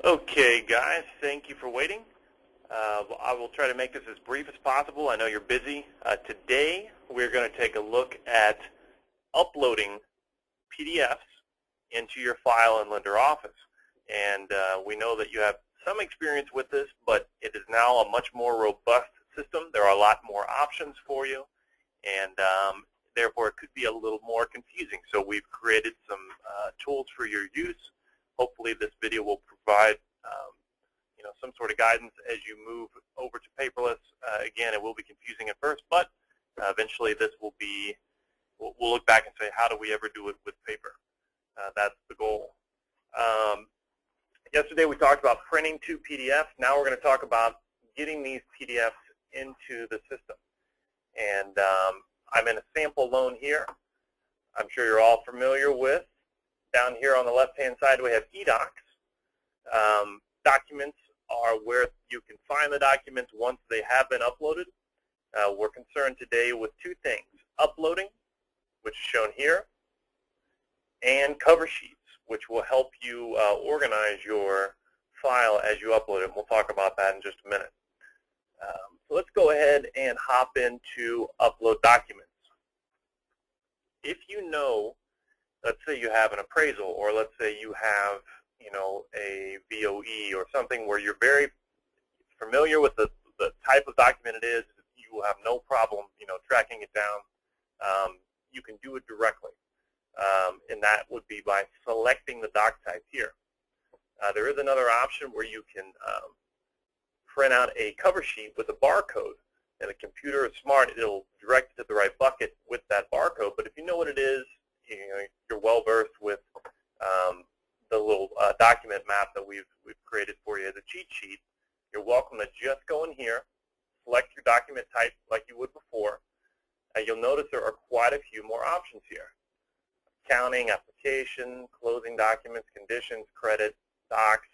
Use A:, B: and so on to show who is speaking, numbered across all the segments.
A: Okay, guys, thank you for waiting. I will try to make this as brief as possible. I know you're busy. Today, we're going to take a look at uploading PDFs into your file in Lender Office. And we know that you have some experience with this, but it is now a much more robust system. There are a lot more options for you, and therefore it could be a little more confusing. So we've created some tools for your use. Hopefully this video will provide some sort of guidance as you move over to Paperless. Again, it will be confusing at first, but eventually this will be, we'll look back and say, how do we ever do it with paper? That's the goal. Yesterday we talked about printing 2 PDFs. Now we're going to talk about getting these PDFs into the system. And I'm in a sample loan here. I'm sure you're all familiar with. Down here on the left-hand side we have eDocs. Documents are where you can find the documents once they have been uploaded. We're concerned today with 2 things: uploading, which is shown here, and cover sheets, which will help you organize your file as you upload it. We'll talk about that in just a minute. So let's go ahead and hop into upload documents. If you know, let's say you have an appraisal, or let's say you have a VOE or something where you're very familiar with the type of document it is, you will have no problem tracking it down. You can do it directly. And that would be by selecting the doc type here. There is another option where you can print out a cover sheet with a barcode, and the computer is smart. It'll direct it to the right bucket with that barcode. But if you know what it is, you're well versed with the little document map that we've created for you as a cheat sheet. You're welcome to just go in here, select your document type like you would before, and you'll notice there are quite a few more options here: accounting, application, closing documents, conditions, credit, docs,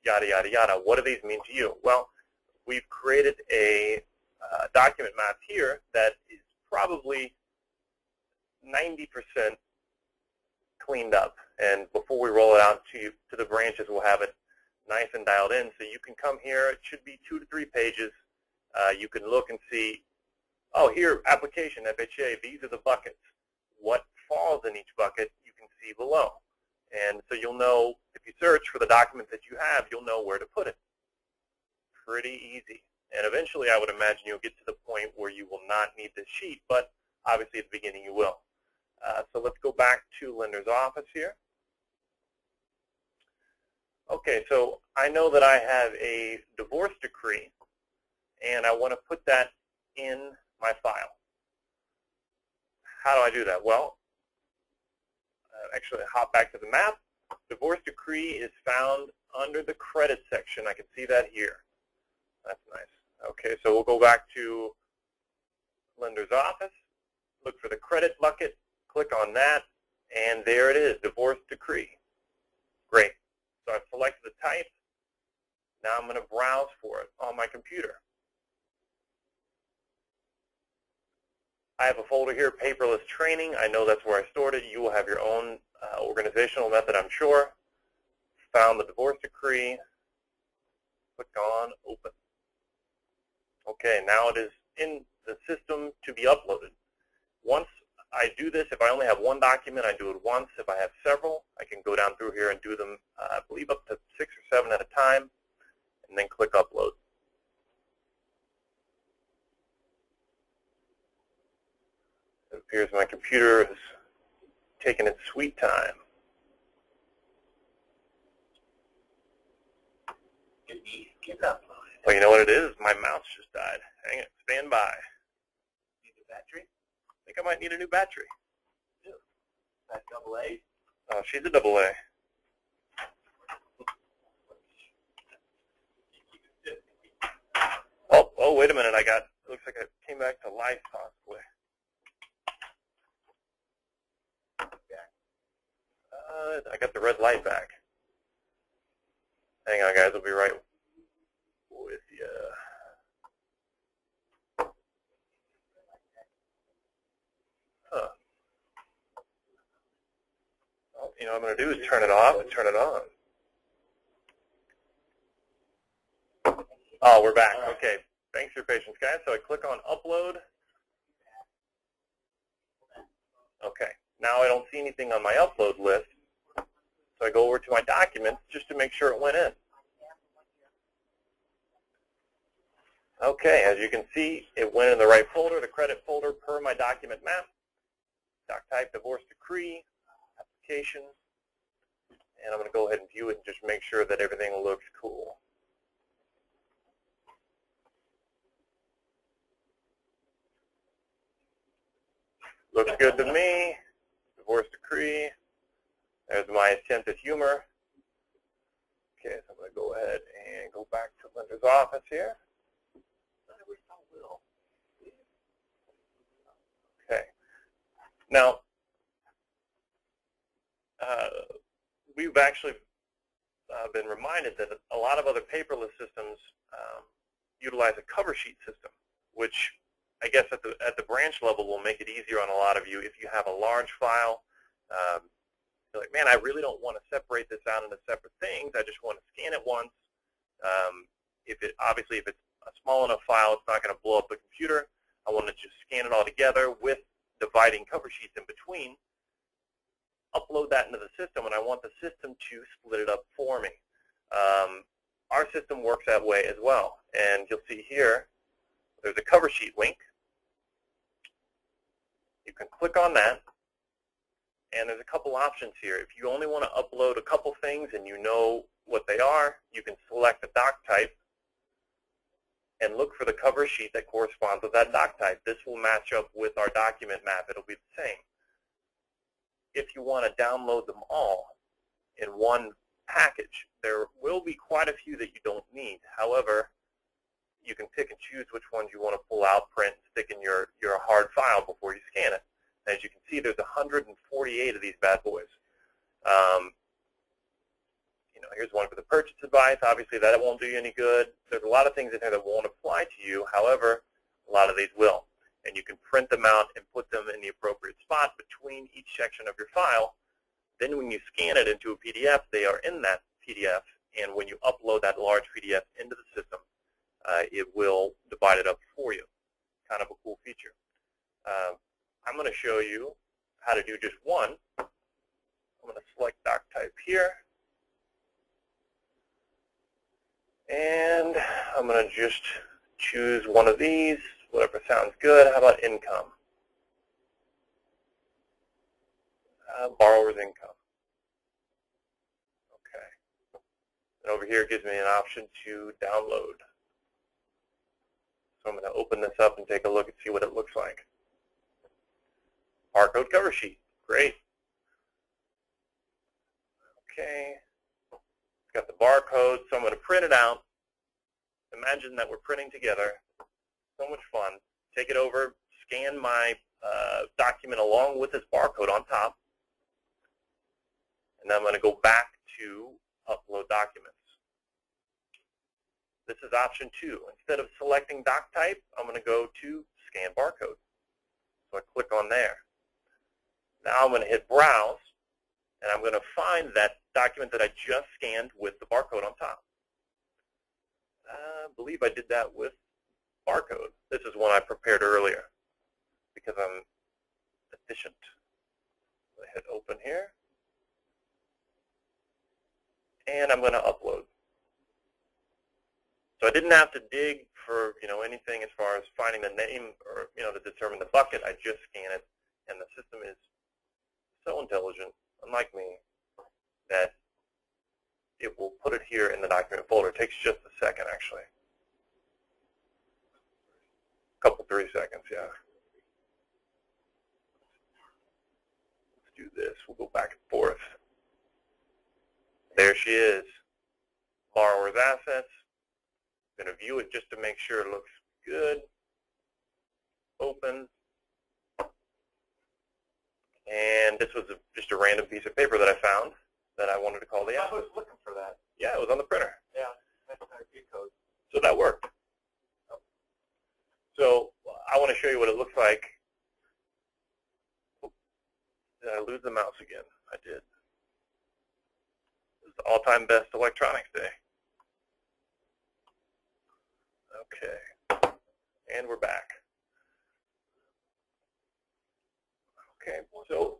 A: yada, yada, yada. What do these mean to you? Well, we've created a document map here that is probably 90% cleaned up. And before we roll it out to the branches, we'll have it nice and dialed in. So you can come here. It should be 2 to 3 pages. You can look and see, oh, here, application, FHA, these are the buckets. What falls in each bucket you can see below. And so you'll know, if you search for the document that you have, you'll know where to put it. Pretty easy. And eventually I would imagine you'll get to the point where you will not need this sheet, but obviously at the beginning you will. So let's go back to Lender's Office here. Okay, so I know that I have a divorce decree, and I want to put that in my file. How do I do that? Well, actually hop back to the map. Divorce decree is found under the credit section. I can see that here. That's nice. Okay, so we'll go back to Lender's Office, look for the credit bucket, click on that, and there it is, divorce decree. Great. So I've selected the type. Now I'm going to browse for it on my computer. I have a folder here, Paperless Training. I know that's where I stored it. You will have your own organizational method, I'm sure. Found the divorce decree. Click on Open. Okay, now it is in the system to be uploaded. Once I do this, if I only have one document, I do it once. If I have several, I can go down through here and do them, I believe, up to 6 or 7 at a time, and then click Upload. It appears my computer is taking its sweet time. Keep uploading. Well, you know what it is? My mouse just died. Hang it. Stand by. Need a battery? I think I might need a new battery. That's AA? Oh, she's a AA. Oh, wait a minute. Looks like I came back to life possibly. I got the red light back. Hang on, guys. I'll be right with you. Huh. Well, what I'm going to do is turn it off and turn it on. Oh, we're back. Okay. Thanks for your patience, guys. So I click on upload. Okay. Now I don't see anything on my upload list. So I go over to my documents just to make sure it went in. Okay, as you can see, it went in the right folder, the credit folder per my document map. Doc type, divorce decree, application. And I'm going to go ahead and view it and just make sure that everything looks cool. Looks good to me. Divorce decree. There's my attempt at humor. Okay, so I'm going to go ahead and go back to lender's office here. Okay. Now, we've actually been reminded that a lot of other paperless systems utilize a cover sheet system, which I guess at the branch level will make it easier on a lot of you. If you have a large file, you're like, man, I really don't want to separate this out into separate things. I just want to scan it once. Obviously, if it's a small enough file, it's not going to blow up the computer. I want to just scan it all together with dividing cover sheets in between, upload that into the system, and I want the system to split it up for me. Our system works that way as well. And you'll see here, there's a cover sheet link. You can click on that, and there's a couple options here. If you only want to upload a couple things and you know what they are, you can select the doc type and look for the cover sheet that corresponds with that doc type. This will match up with our document map. It'll be the same. If you want to download them all in one package, there will be quite a few that you don't need. However, you can pick and choose which ones you want to pull out, print, stick in your hard file before you scan it. As you can see, there's 148 of these bad boys. Here's one for the purchase advice. Obviously, that won't do you any good. There's a lot of things in here that won't apply to you. However, a lot of these will. And you can print them out and put them in the appropriate spot between each section of your file. Then when you scan it into a PDF, they are in that PDF. And when you upload that large PDF into the system, it will divide it up for you. Kind of a cool feature. I'm going to show you how to do just one. I'm going to select doc type here. And I'm going to just choose one of these, whatever sounds good. How about income? Borrower's income. Okay. And over here it gives me an option to download. So I'm going to open this up and take a look and see what it looks like. Barcode cover sheet. Great. Okay. It's got the barcode, so I'm going to print it out. Imagine that we're printing together. So much fun. Take it over, scan my document along with this barcode on top. And then I'm going to go back to upload documents. This is option 2. Instead of selecting doc type, I'm going to go to scan barcode. So I click on there. Now I'm going to hit browse, and I'm going to find that document that I just scanned with the barcode on top. I believe I did that with barcode. This is one I prepared earlier because I'm efficient. I hit open here, and I'm going to upload. So I didn't have to dig for anything as far as finding the name or to determine the bucket. I just scan it, and the system is so intelligent, unlike me, that it will put it here in the document folder. It takes just a second, actually. A couple, 3 seconds, yeah. Let's do this. We'll go back and forth. There she is. Borrower's assets. I'm going to view it just to make sure it looks good. Open. And this was just a random piece of paper that I found that I wanted to call the asset.
B: I was looking for that.
A: Yeah, it was on the printer.
B: Yeah, that's IP code.
A: So that worked. So I want to show you what it looks like. Did I lose the mouse again? I did. This is the all-time best electronics day. Okay, and we're back. Okay, so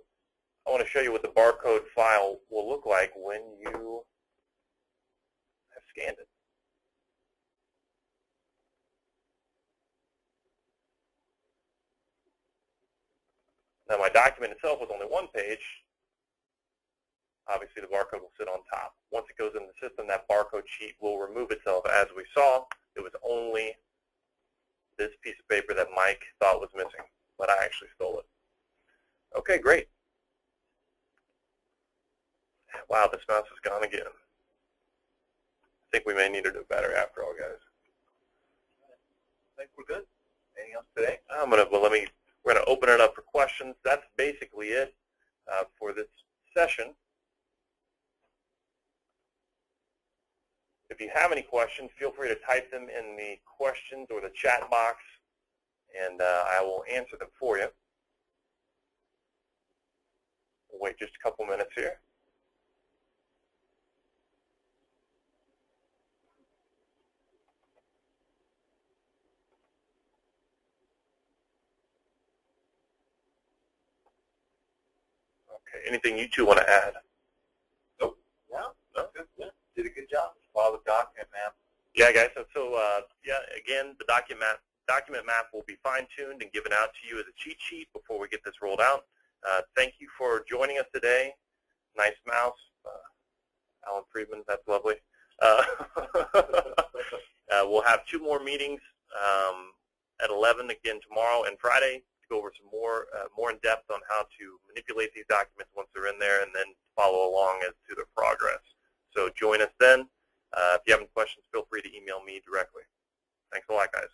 A: I want to show you what the barcode file will look like when you have scanned it. Now my document itself was only one page. Obviously the barcode will sit on top. Once it goes in the system, that barcode sheet will remove itself. As we saw, it was only this piece of paper that Mike thought was missing, but I actually stole it. Okay, great. Wow, this mouse is gone again. I think we may need a new battery after all, guys.
B: I think we're good. Anything else today?
A: We're gonna open it up for questions. That's basically it for this session. If you have any questions, feel free to type them in the questions or the chat box, and I will answer them for you. We'll wait just a couple minutes here. Okay, anything you two want to add?
B: Nope. No? Good. Yeah. Did a good job. Follow the document map.
A: Yeah, guys. Yeah, again, the document map will be fine-tuned and given out to you as a cheat sheet before we get this rolled out. Thank you for joining us today. Nice mouse, Alan Friedman. That's lovely. We'll have 2 more meetings at 11 again tomorrow and Friday to go over some more in depth on how to manipulate these documents once they're in there, and then follow along as to their progress. So join us then. If you have any questions, feel free to email me directly. Thanks a lot, guys.